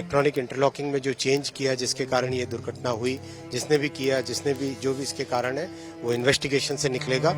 Electronic interlocking में जो change किया जिसके कारण ये दुर्घटना हुई, जिसने भी किया, जिसने भी जो भी इसके कारण है वो इन्वेस्टिगेशन से निकलेगा।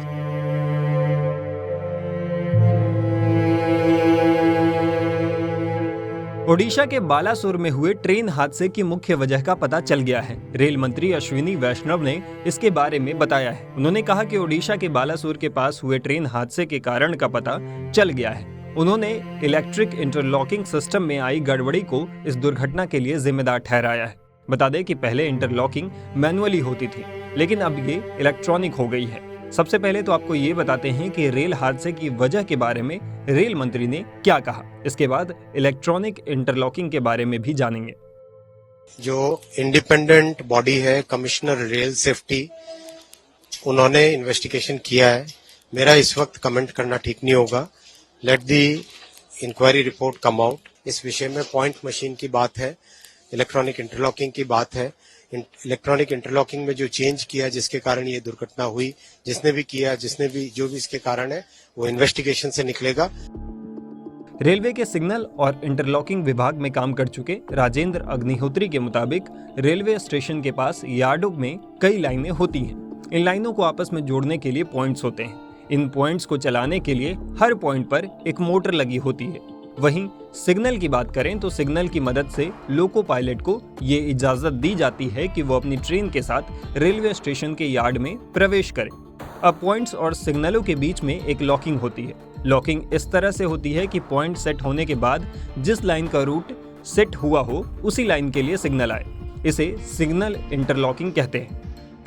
ओडिशा के बालासोर में हुए ट्रेन हादसे की मुख्य वजह का पता चल गया है। रेल मंत्री अश्विनी वैष्णव ने इसके बारे में बताया है। उन्होंने कहा कि ओडिशा के बालासोर के पास हुए ट्रेन हादसे के कारण का पता चल गया है। उन्होंने इलेक्ट्रिक इंटरलॉकिंग सिस्टम में आई गड़बड़ी को इस दुर्घटना के लिए जिम्मेदार ठहराया है। बता दें कि पहले इंटरलॉकिंग मैनुअली होती थी, लेकिन अब ये इलेक्ट्रॉनिक हो गई है। सबसे पहले तो आपको ये बताते हैं कि रेल हादसे की वजह के बारे में रेल मंत्री ने क्या कहा। इसके बाद इलेक्ट्रॉनिक इंटरलॉकिंग के बारे में भी जानेंगे। जो इंडिपेंडेंट बॉडी है, कमिश्नर रेल सेफ्टी, उन्होंने इन्वेस्टिगेशन किया है। मेरा इस वक्त कमेंट करना ठीक नहीं होगा। Let the inquiry report come out. इस विषय में पॉइंट मशीन की बात है, इलेक्ट्रॉनिक इंटरलॉकिंग की बात है। इलेक्ट्रॉनिक इंटरलॉकिंग में जो चेंज किया जिसके कारण ये दुर्घटना हुई, जिसने भी किया, जिसने भी जो भी इसके कारण है वो इन्वेस्टिगेशन से निकलेगा। रेलवे के सिग्नल और इंटरलॉकिंग विभाग में काम कर चुके राजेंद्र अग्निहोत्री के मुताबिक रेलवे स्टेशन के पास यार्डों में कई लाइनें होती हैं। इन लाइनों को आपस में जोड़ने के लिए पॉइंट्स होते हैं। इन पॉइंट्स को चलाने के लिए हर पॉइंट पर एक मोटर लगी होती है। वहीं सिग्नल की बात करें तो सिग्नल की मदद से लोको पायलट को ये इजाजत दी जाती है कि वो अपनी ट्रेन के साथ रेलवे स्टेशन के यार्ड में प्रवेश करें। अब पॉइंट्स और सिग्नलों के बीच में एक लॉकिंग होती है। लॉकिंग इस तरह से होती है कि पॉइंट सेट होने के बाद जिस लाइन का रूट सेट हुआ हो उसी लाइन के लिए सिग्नल आए। इसे सिग्नल इंटरलॉकिंग कहते हैं।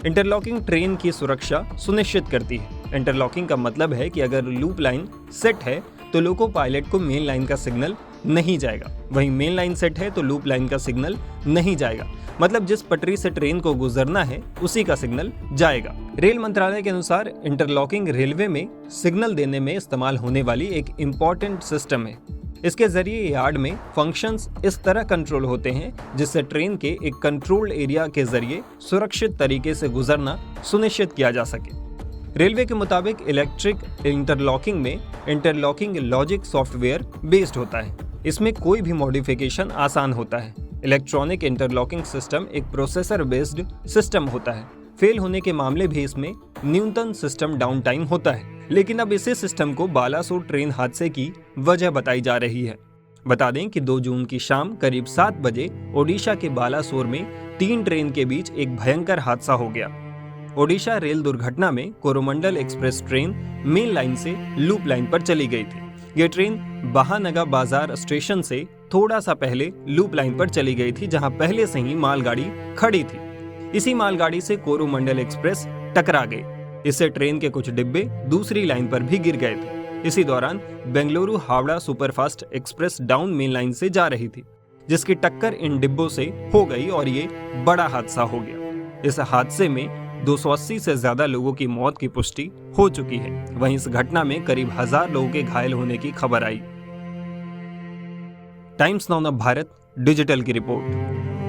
इंटरलॉकिंग ट्रेन की सुरक्षा सुनिश्चित करती है। इंटरलॉकिंग का मतलब है कि अगर लूप लाइन सेट है तो लोको पायलट को मेन लाइन का सिग्नल नहीं जाएगा, वहीं मेन लाइन सेट है तो लूप लाइन का सिग्नल नहीं जाएगा। मतलब जिस पटरी से ट्रेन को गुजरना है उसी का सिग्नल जाएगा। रेल मंत्रालय के अनुसार इंटरलॉकिंग रेलवे में सिग्नल देने में इस्तेमाल होने वाली एक इम्पॉर्टेंट सिस्टम है। इसके जरिए यार्ड में फंक्शंस इस तरह कंट्रोल होते हैं जिससे ट्रेन के एक कंट्रोल्ड एरिया के जरिए सुरक्षित तरीके से गुजरना सुनिश्चित किया जा सके। रेलवे के मुताबिक इलेक्ट्रिक इंटरलॉकिंग में इंटरलॉकिंग लॉजिक सॉफ्टवेयर बेस्ड होता है। इसमें कोई भी मॉडिफिकेशन आसान होता है। इलेक्ट्रॉनिक इंटरलॉकिंग सिस्टम एक प्रोसेसर बेस्ड सिस्टम होता है। फेल होने के मामले भी इसमें न्यूनतम सिस्टम डाउन टाइम होता है। लेकिन अब इसी सिस्टम को बालासोर ट्रेन हादसे की वजह बताई जा रही है। बता दें कि 2 जून की शाम करीब 7 बजे ओडिशा के बालासोर में 3 ट्रेन के बीच एक भयंकर हादसा हो गया। ओडिशा रेल दुर्घटना में Coromandel express train main line से लूप लाइन पर चली गई थी। ये ट्रेन बहानगा बाजार स्टेशन से थोड़ा सा पहले लूप लाइन पर चली गई थी, जहां पहले से ही मालगाड़ी खड़ी थी। इसी मालगाड़ी से कोरोमंडल एक्सप्रेस टकरा गई। इससे ट्रेन के कुछ डिब्बे दूसरी लाइन पर भी गिर गए थे। इसी दौरान Bengaluru Howrah superfast express down main line से जा रही थी, जिसकी टक्कर इन डिब्बों से हो गई और ये बड़ा हादसा हो गया। इस हादसे में 280 से ज्यादा लोगों की मौत की पुष्टि हो चुकी है। वहीं इस घटना में करीब 1000 लोगों के घायल होने की खबर आई। टाइम्स नाउ भारत डिजिटल की रिपोर्ट।